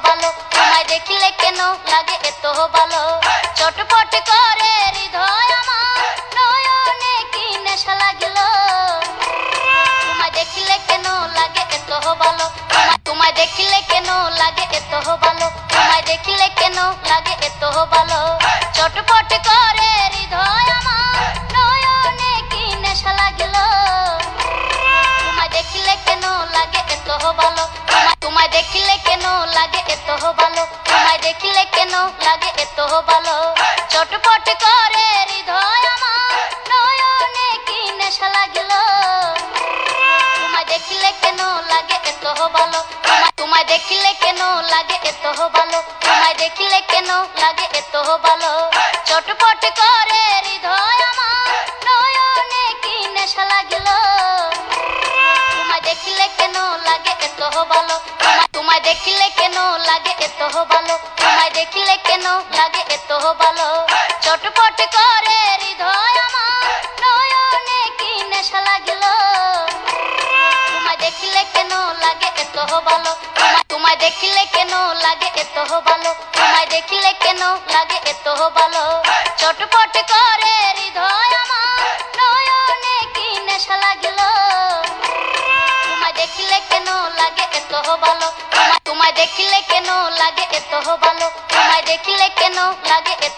ভালো, তোমায় দেখিলে কেন লাগে এত ভালো। চটপট করে হৃদয় আমার, নয়নে কি নেশা লাগিল। তোমায় দেখিলে কেন লাগে এত ভালো, তোমায় দেখিলে কেন লাগে এত ভালো, তোমায় দেখিলে কেন লাগে এত ভালো। চটপট করে হৃদয় আমার, নয়নে কি নেশা লাগিল। তোমায় দেখিলে কেন লাগে এত ভালো, তোমায় দেখিলে কেন লাগে এত ভালো, তোমায় দেখিলে কেন লাগে এত ভালো। চটপট করে হৃদয় আমার, নয়নে কি নেশা লাগিল। তোমায় দেখিলে কেন লাগে এত ভালো, তোমায় দেখিলে কেন লাগে এত ভালো, তোমায় দেখিলে কেন লাগে এত ভালো। চটপট করে হৃদয় আমার, নয়নে কি নেশা লাগিল। তোমায় দেখিলে কেন লাগে এত ভালো, তোমায় দেখিলে কেন লাগে এত ভালো, তোমায় দেখিলে কেন লাগে এত ভালো। চটপট করে হৃদয় আমার, নয়নে কি নেশা লাগিল। তোমায় দেখিলে কেন লাগে এত ভালো, তোমায় দেখিলে কেন লাগে এত ভালো, তোমায় দেখিলে কেন লাগে এত ভালো। চটপট করে হৃদয় আমার, নয়নে কি নেশা লাগিল। তোমায় দেখিলে কেন লাগে এত ভালো, তোমায় দেখিলে কেন লাগে এত ভালো, তোমায় দেখিলে কেন লাগে এত